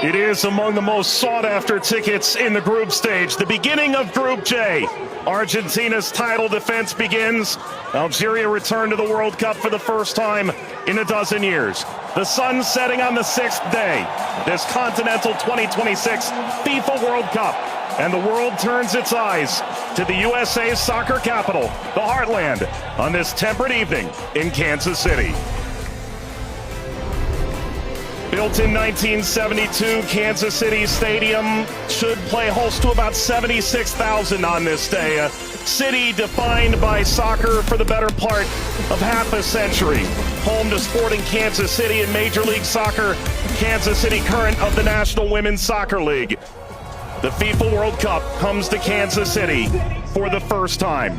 It is among the most sought-after tickets in the group stage. The beginning of Group J. Argentina's title defense begins. Algeria returned to the World Cup for the first time in a dozen years. The sun setting on the sixth day. This Continental 2026 FIFA World Cup. And the world turns its eyes to the USA's soccer capital, the Heartland, on this temperate evening in Kansas City. Built in 1972, Kansas City Stadium should play host to about 76,000 on this day. A city defined by soccer for the better part of half a century. Home to Sporting Kansas City in Major League Soccer, Kansas City current of the National Women's Soccer League. The FIFA World Cup comes to Kansas City for the first time.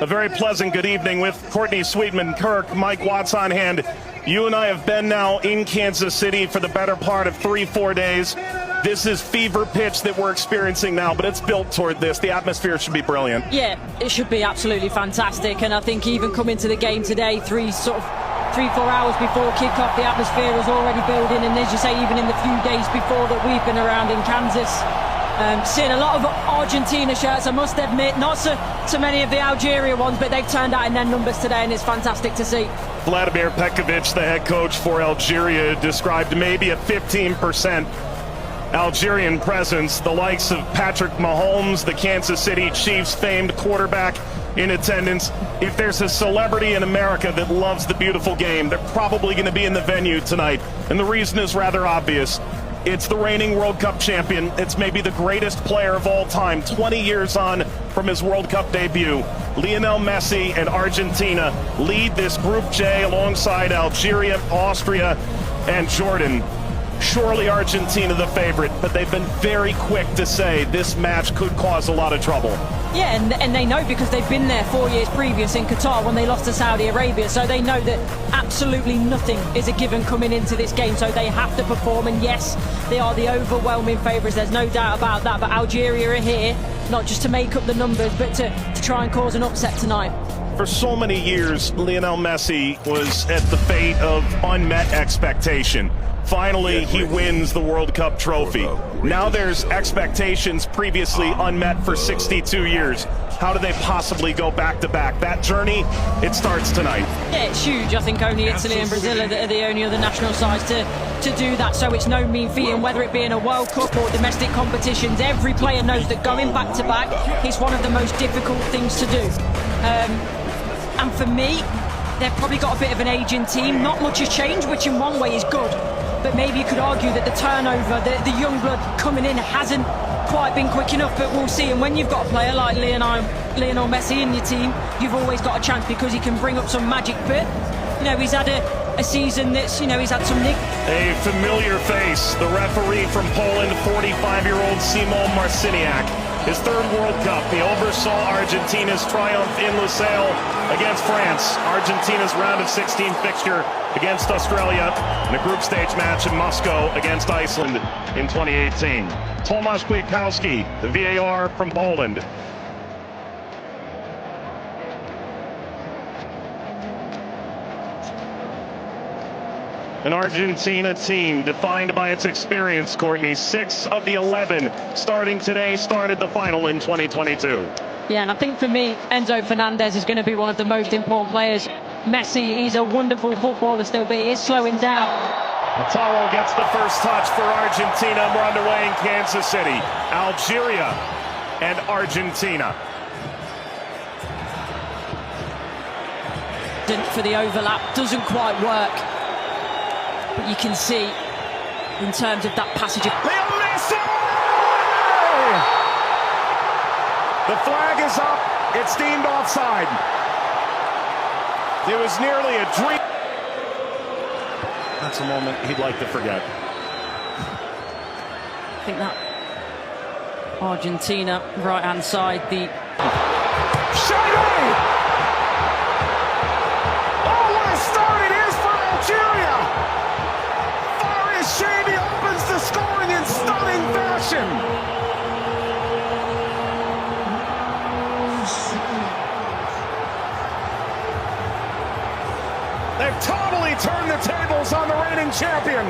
A very pleasant good evening with Courtney Sweetman, Kirk, Mike Watts on hand. You and I have been now in Kansas City for the better part of 3-4 days. This is fever pitch that we're experiencing now, but it's built toward this. The atmosphere should be brilliant. Yeah, it should be absolutely fantastic. And I think even coming to the game today, 3-4 hours before kickoff, the atmosphere was already building. And as you say, even in the few days before that we've been around in Kansas, seeing a lot of Argentina shirts, I must admit, not so many of the Algeria ones, but they've turned out in their numbers today, and it's fantastic to see. Vladimir Petkovic, the head coach for Algeria, described maybe a 15% Algerian presence. The likes of Patrick Mahomes, the Kansas City Chiefs famed quarterback, in attendance. If there's a celebrity in America that loves the beautiful game, they're probably going to be in the venue tonight. And the reason is rather obvious. It's the reigning World Cup champion. It's maybe the greatest player of all time, 20 years on from his World Cup debut. Lionel Messi and Argentina lead this Group J alongside Algeria, Austria, and Jordan. Surely Argentina the favorite, but they've been very quick to say this match could cause a lot of trouble. Yeah, and they know because they've been there 4 years previous in Qatar when they lost to Saudi Arabia, so they know that absolutely nothing is a given coming into this game, so they have to perform. And yes, they are the overwhelming favourites, there's no doubt about that, but Algeria are here not just to make up the numbers, but to try and cause an upset tonight. For so many years, Lionel Messi was at the fate of unmet expectation. Finally, he wins the World Cup trophy. Now there's expectations previously unmet for 62 years. How do they possibly go back-to-back? That journey, it starts tonight. Yeah, it's huge. I think only Italy and Brazil are the only other national sides to do that, so it's no mean feat. And whether it be in a World Cup or domestic competitions, every player knows that going back-to-back is one of the most difficult things to do. And for me, they've probably got a bit of an aging team. Not much has changed, which in one way is good. But maybe you could argue that the turnover, the young blood coming in hasn't quite been quick enough, but we'll see. And when you've got a player like Lionel Messi in your team, you've always got a chance because he can bring up some magic. But, he's had a season that's, he's had some A familiar face, the referee from Poland, 45-year-old Simon Marciniak. His third World Cup, he oversaw Argentina's triumph in Lusail against France. Argentina's round of 16 fixture against Australia in a group stage match in Moscow against Iceland in 2018. Tomasz Kwiatkowski, the VAR from Poland. An Argentina team defined by its experience, Courtney. 6 of the 11 starting today started the final in 2022. Yeah, and I think for me, Enzo Fernandez is going to be one of the most important players. Messi, he's a wonderful footballer still, but he is slowing down. Lautaro gets the first touch for Argentina. We're underway in Kansas City. Algeria and Argentina. For the overlap, doesn't quite work. But you can see, in terms of that passage of... Leo Messi! The flag is up. It's deemed offside. It was nearly a dream. That's a moment he'd like to forget. I think that Argentina, right-hand side, the... Shady! Oh, what a start it is for Algeria! Shady opens the scoring in stunning fashion. They've totally turned the tables on the reigning champion.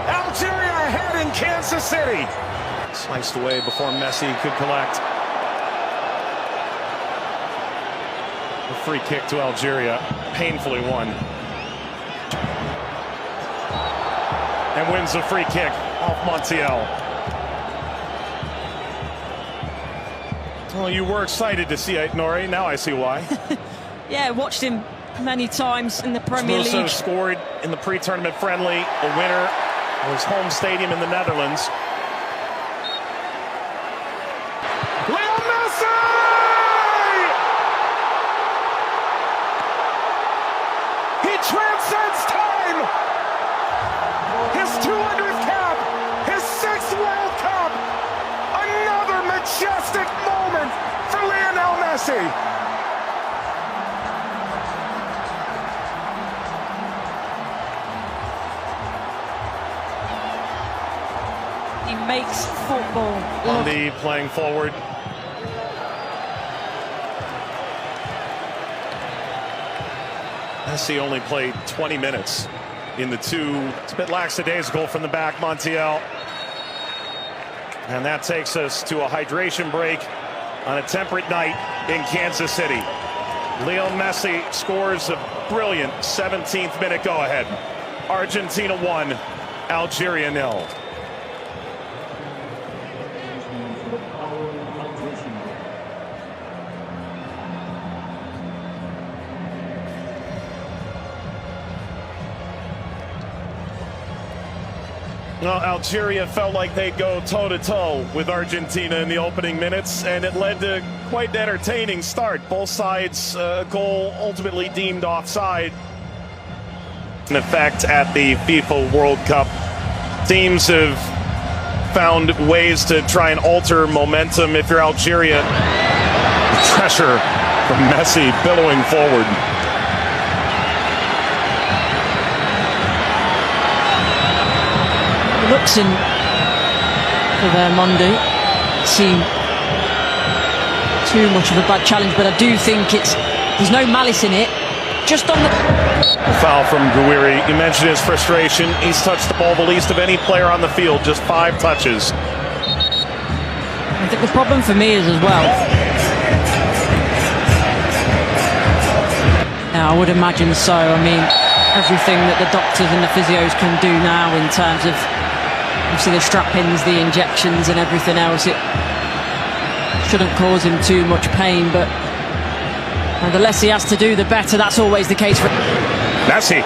Algeria ahead in Kansas City. Sliced away before Messi could collect. A free kick to Algeria, painfully won. And wins the free kick off Montiel. Well, you were excited to see it, Nori. Now I see why. Yeah, watched him many times in the Premier Musso League. scored in the pre-tournament friendly, a winner of his home stadium in the Netherlands. Leo Messi! He transcends time! His 200th cap! His 6th World Cup! Another majestic moment for Lionel Messi! He makes football. Andy playing forward. Messi only played 20 minutes in the two. It's a bit lackadaisical from the back, Montiel. And that takes us to a hydration break on a temperate night in Kansas City. Leo Messi scores a brilliant 17th minute go-ahead. Argentina 1, Algeria 0. Well, Algeria felt like they'd go toe-to-toe with Argentina in the opening minutes, and it led to quite an entertaining start. Both sides, goal ultimately deemed offside. In effect at the FIFA World Cup, teams have found ways to try and alter momentum. If you're Algeria, pressure from Messi billowing forward. Looks in for their Monday. Seemed too much of a bad challenge, but I do think there's no malice in it. Just on the foul from Gouiri. You mentioned his frustration. He's touched the ball the least of any player on the field, just 5 touches. I think the problem for me is as well. Yeah, I would imagine so. I mean, everything that the doctors and the physios can do now in terms of obviously the strap-ins, the injections and everything else, it shouldn't cause him too much pain, but the less he has to do, the better. That's always the case for Messi.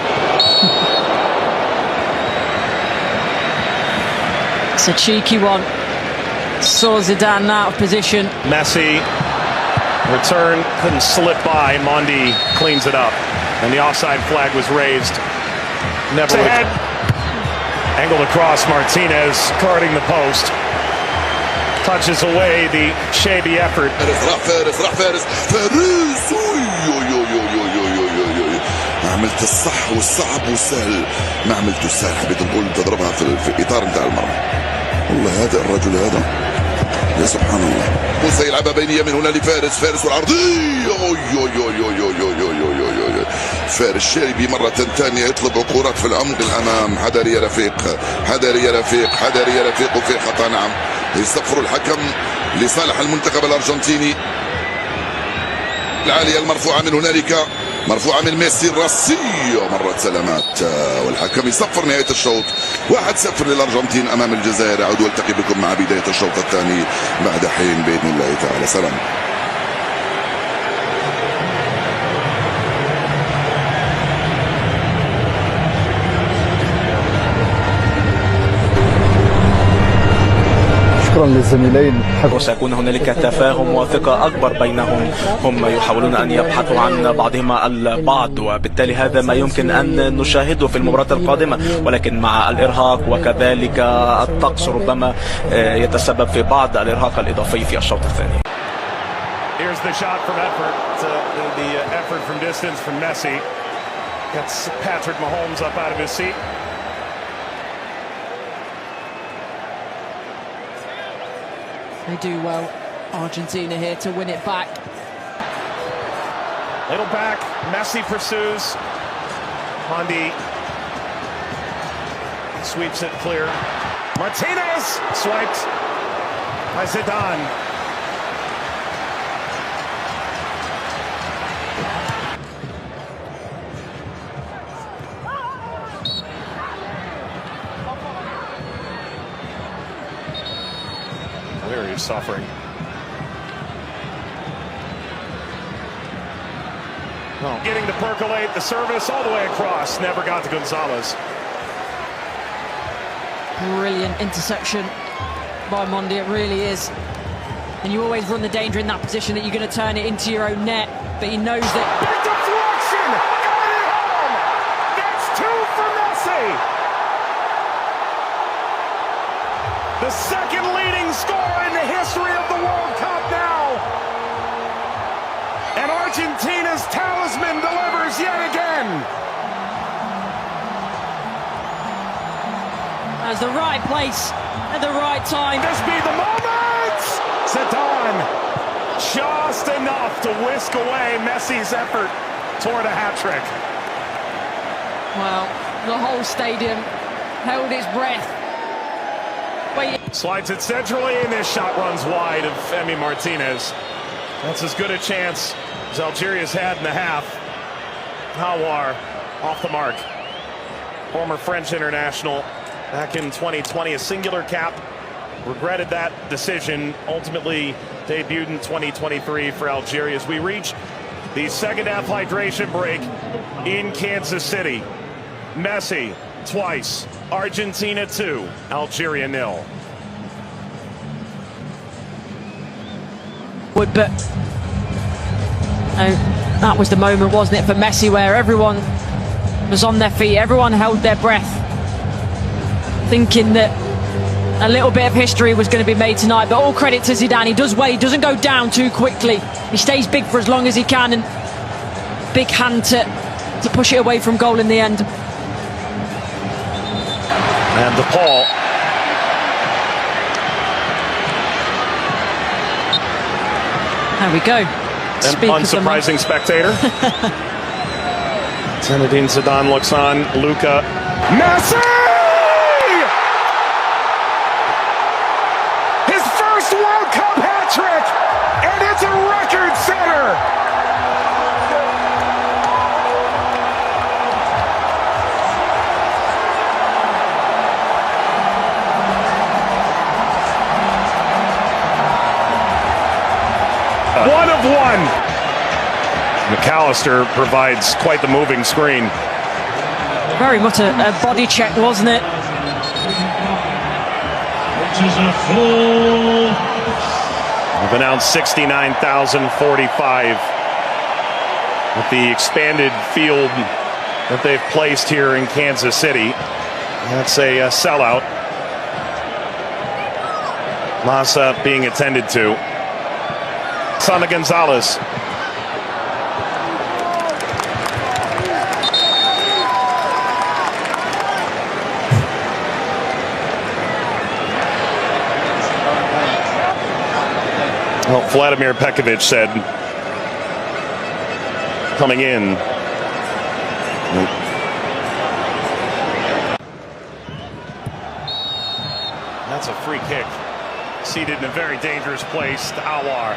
It's a cheeky one. Saw Zidane out of position. Messi, return, couldn't slip by. Mondi cleans it up, and the offside flag was raised. Never ahead. Angled across, Martinez guarding the post. Touches away the shabby effort. ما عملت الصح والصعب والسهل، ما عملت السهل. حبيت نقول تضربها في الاطار نتاع المرمى. والله هذا الرجل هذا يا سبحان الله. موسى يلعبها بينيه من هنا لفارس، فارس والعرضيه. فارس الشاربي مرة ثانية يطلب كرات في العمق الأمام. حذر يا رفيق، حذر يا رفيق، حذر يا رفيق. وفي خطأ نعم. يصفر الحكم لصالح المنتخب الأرجنتيني. العالية المرفوعة من هنالك، مرفوعة من ميسي الراسية. مرت سلامات والحكم يصفر نهاية الشوط. 1-0 للأرجنتين أمام الجزائر. أعود والتقي بكم مع بداية الشوط الثاني بعد حين بإذن الله تعالى. سلام. شكرا للزميلين. وسيكون هنالك تفاهم وثقة أكبر بينهم. هم يحاولون أن يبحثوا عن بعضهما البعض، وبالتالي هذا ما يمكن أن نشاهده في المباراة القادمة، ولكن مع الإرهاق وكذلك الطقس ربما يتسبب في بعض الإرهاق الإضافي في الشوط الثاني. Here's the shot from effort. The effort from distance from Messi gets Patrick Mahomes up out of his seat. They do well, Argentina here to win it back. Little back, Messi pursues. Mondi Sweeps it clear. Martinez swiped by Zidane. There he's suffering. Oh. Getting to percolate the service all the way across. Never got to Gonzalez. Brilliant interception by Mondi, it really is. And you always run the danger in that position that you're going to turn it into your own net. But he knows that. Big deflection! Got it home! That's two for Messi! The second leading scorer in the history of the World Cup now. And Argentina's talisman delivers yet again. As the right place at the right time. This be the moment! Zidane just enough to whisk away Messi's effort toward a hat-trick. Well, the whole stadium held its breath. Slides it centrally, and this shot runs wide of Emi Martinez. That's as good a chance as Algeria's had in the half. Aouar off the mark. Former French international back in 2020, a singular cap. Regretted that decision. Ultimately debuted in 2023 for Algeria as we reach the second half hydration break in Kansas City. Messi twice. Argentina 2, Algeria 0. But that was the moment, wasn't it, for Messi, where everyone was on their feet, everyone held their breath, thinking that a little bit of history was going to be made tonight. But all credit to Zidane. He does well, he doesn't go down too quickly. He stays big for as long as he can, and big hand to push it away from goal in the end. And DePaul. There we go. An unsurprising spectator. Zinedine Zidane looks on. Luka. Messi! His first World Cup hat-trick! And it's a record setter! One of one. McAllister provides quite the moving screen. Very much a body check, wasn't it? We've announced 69,045 with the expanded field that they've placed here in Kansas City. That's a sellout. Massa being attended to. Sana Gonzalez. Well, Vladimir Pekovic said coming in. That's a free kick. Seated in a very dangerous place to Aouar.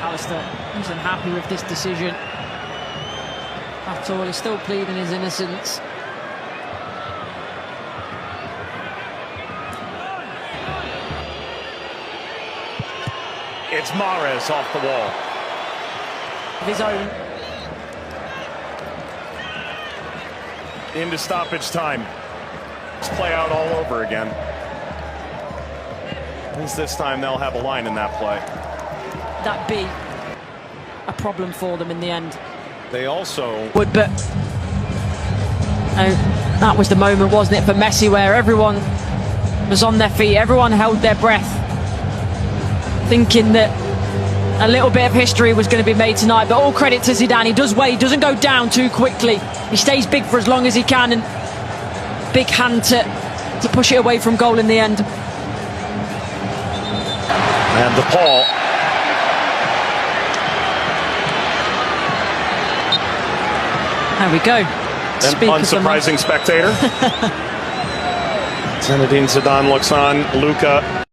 Alistair isn't happy with this decision at all. He's still pleading his innocence. It's Mahrez off the wall. Of his own. Into stoppage time. Let's play out all over again. At least this time they'll have a line in that play. That be a problem for them in the end. They also But that was the moment, wasn't it, for Messi, where everyone was on their feet, everyone held their breath, thinking that a little bit of history was going to be made tonight. But all credit to Zidane. He does well, he doesn't go down too quickly. He stays big for as long as he can, and big hand to push it away from goal in the end. and DePaul. There we go. An Speak of the unsurprising spectator. Zinedine Zidane looks on. Luka